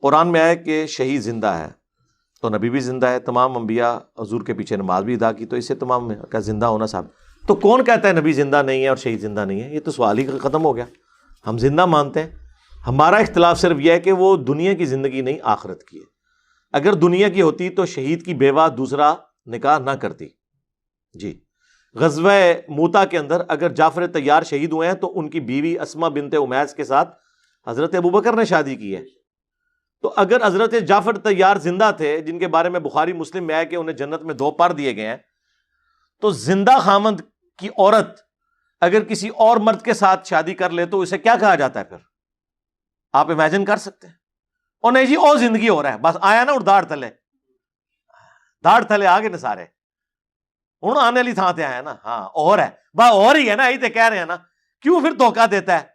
قرآن میں آیا کہ شہید زندہ ہے تو نبی بھی زندہ ہے، تمام انبیاء حضور کے پیچھے نماز بھی ادا کی، تو اسے تمام کا زندہ ہونا صاحب. تو کون کہتا ہے نبی زندہ نہیں ہے اور شہید زندہ نہیں ہے؟ یہ تو سوال ہی ختم ہو گیا. ہم زندہ مانتے ہیں. ہمارا اختلاف صرف یہ ہے کہ وہ دنیا کی زندگی نہیں، آخرت کی ہے. اگر دنیا کی ہوتی تو شہید کی بیوہ دوسرا نکاح نہ کرتی. جی، غزوہ موتا کے اندر اگر جعفر طیار شہید ہوئے ہیں تو ان کی بیوی اسما بنت امیس کے ساتھ حضرت ابوبکر نے شادی کی ہے. تو اگر حضرت جعفر طیار زندہ تھے، جن کے بارے میں بخاری مسلم میں ہے کہ انہیں جنت میں 2 پر دیے گئے ہیں، تو زندہ خامند کی عورت اگر کسی اور مرد کے ساتھ شادی کر لے تو اسے کیا کہا جاتا ہے پھر؟ آپ امیجن کر سکتے ہیں؟ اور نہیں جی اور زندگی ہو رہا ہے، بس آیا نا اور داڑ تھلے آگے نا سارے ہوں آنے والی تھان تے آیا نا. ہاں اور ہے با اور ہی ہے نا، یہی تو کہہ رہے ہیں نا. کیوں پھر دھوکہ دیتا ہے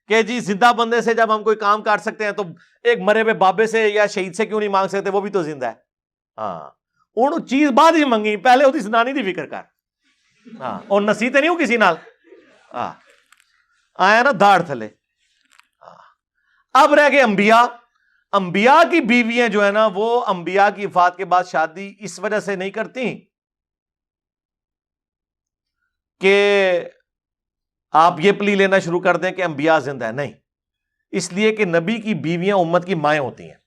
کہ جی زندہ بندے سے جب ہم کوئی کام کر سکتے ہیں تو ایک مرے ہوئے بابے سے یا شہید سے کیوں نہیں مانگ سکتے؟ وہ بھی تو زندہ ہے. ہاں ہوں چیز بعد ہی منگی، پہلے وہ سنانی دی فکر کر. ہاں اور نصیحت نہیں ہو کسی نال. ہاں آیا نا داڑ تھلے. اب رہ گئے انبیاء. انبیاء کی بیویاں جو ہے نا وہ انبیاء کی وفات کے بعد شادی اس وجہ سے نہیں کرتی کہ آپ یہ پلی لینا شروع کر دیں کہ انبیاء زندہ ہے. نہیں، اس لیے کہ نبی کی بیویاں امت کی مائیں ہوتی ہیں.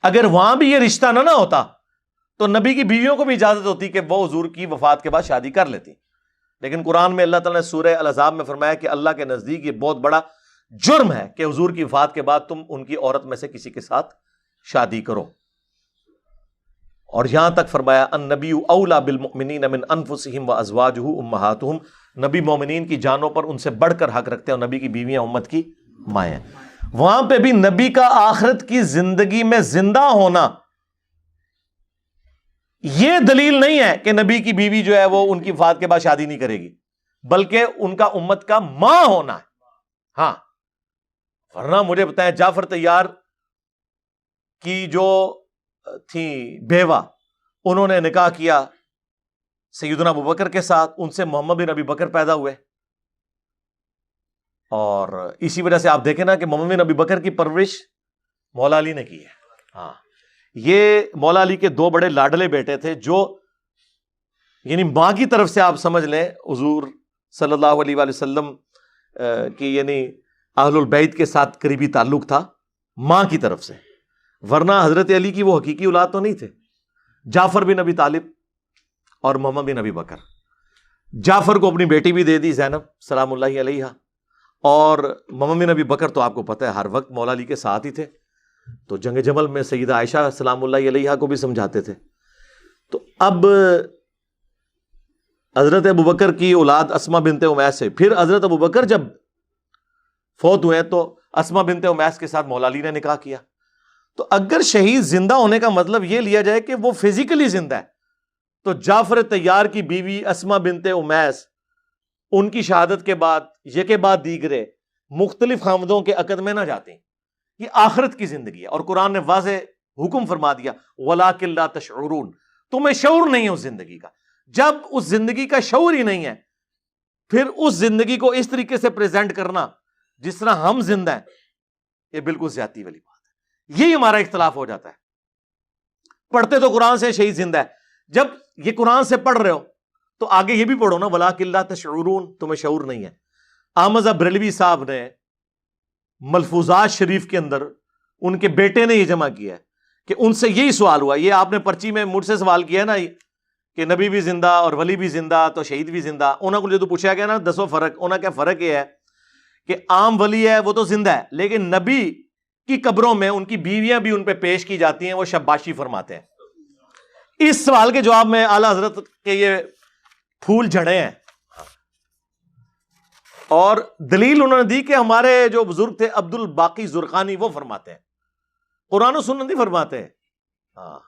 اگر وہاں بھی یہ رشتہ نہ ہوتا تو نبی کی بیویوں کو بھی اجازت ہوتی کہ وہ حضور کی وفات کے بعد شادی کر لیتی. لیکن قرآن میں اللہ تعالیٰ نے سورہ الاحزاب میں فرمایا کہ اللہ کے نزدیک یہ بہت بڑا جرم ہے کہ حضور کی وفات کے بعد تم ان کی عورت میں سے کسی کے ساتھ شادی کرو. اور یہاں تک فرمایا النبی اولی بالمؤمنین من انفسہم وازواجہ امہاتہم، نبی مومنین کی جانوں پر ان سے بڑھ کر حق رکھتے ہیں اور نبی کی بیویاں امت کی مائیں ہیں. وہاں پہ بھی نبی کا آخرت کی زندگی میں زندہ ہونا یہ دلیل نہیں ہے کہ نبی کی بیوی جو ہے وہ ان کی وفات کے بعد شادی نہیں کرے گی، بلکہ ان کا امت کا ماں ہونا ہے. ہاں ورنہ مجھے بتائیں جعفر طیار کی جو تھی بیوہ، انہوں نے نکاح کیا سیدنا ابوبکر کے ساتھ، ان سے محمد بن ابی بکر پیدا ہوئے. اور اسی وجہ سے آپ دیکھیں نا کہ محمد بن ابی بکر کی پرورش مولا علی نے کی ہے. ہاں یہ مولا علی کے 2 بڑے لاڈلے بیٹے تھے جو یعنی ماں کی طرف سے آپ سمجھ لیں حضور صلی اللہ علیہ وآلہ وسلم کی یعنی اہل البیت کے ساتھ قریبی تعلق تھا ماں کی طرف سے، ورنہ حضرت علی کی وہ حقیقی اولاد تو نہیں تھے. جعفر بن ابی طالب اور محمد بن ابی بکر. جعفر کو اپنی بیٹی بھی دے دی زینب سلام اللہ علیہ، اور محمد بن ابی بکر تو آپ کو پتہ ہے ہر وقت مولا علی کے ساتھ ہی تھے، تو جنگ جمل میں سیدہ عائشہ سلام اللہ علیہ کو بھی سمجھاتے تھے. تو اب حضرت ابوبکر کی اولاد اسما بنت امیس سے، پھر حضرت ابوبکر جب فوت ہوئے تو اسما بنت امیس کے ساتھ مولا علی نے نکاح کیا. تو اگر شہید زندہ ہونے کا مطلب یہ لیا جائے کہ وہ فزیکلی زندہ ہے تو جعفر طیار کی بیوی اسما بنت امیس ان کی شہادت کے بعد یہ کے بعد دیگرے مختلف خامدوں کے عقد میں نہ جاتے. یہ آخرت کی زندگی ہے اور قرآن نے واضح حکم فرما دیا وَلَٰكِن لَا تَشْعُرُونَ، تمہیں شعور نہیں ہے اس زندگی کا. جب اس زندگی کا شعور ہی نہیں ہے پھر اس زندگی کو اس طریقے سے پریزنٹ کرنا جس طرح ہم زندہ ہیں، یہ بالکل زیادتی والی بات ہے. یہی ہمارا اختلاف ہو جاتا ہے. پڑھتے تو قرآن سے شہید زندہ ہے، جب یہ قرآن سے پڑھ رہے ہو تو آگے یہ بھی پڑھو نا وَلَٰكِن لَا تَشْعُرُونَ، تمہیں شعور نہیں ہے. احمد بریلوی صاحب نے ملفوظات شریف کے اندر ان کے بیٹے نے یہ جمع کیا ہے کہ ان سے یہی سوال ہوا، یہ آپ نے پرچی میں مجھ سے سوال کیا ہے نا کہ نبی بھی زندہ اور ولی بھی زندہ تو شہید بھی زندہ. انہوں کو جو پوچھا گیا نا دسو فرق، انہوں کا فرق یہ ہے کہ عام ولی ہے وہ تو زندہ ہے لیکن نبی کی قبروں میں ان کی بیویاں بھی ان پہ پیش کی جاتی ہیں، وہ شباشی فرماتے ہیں. اس سوال کے جواب میں اعلیٰ حضرت کے یہ پھول جھڑے ہیں اور دلیل انہوں نے دی کہ ہمارے جو بزرگ تھے عبد الباقی زرقانی وہ فرماتے ہیں، قرآن و سنت نہیں فرماتے. ہاں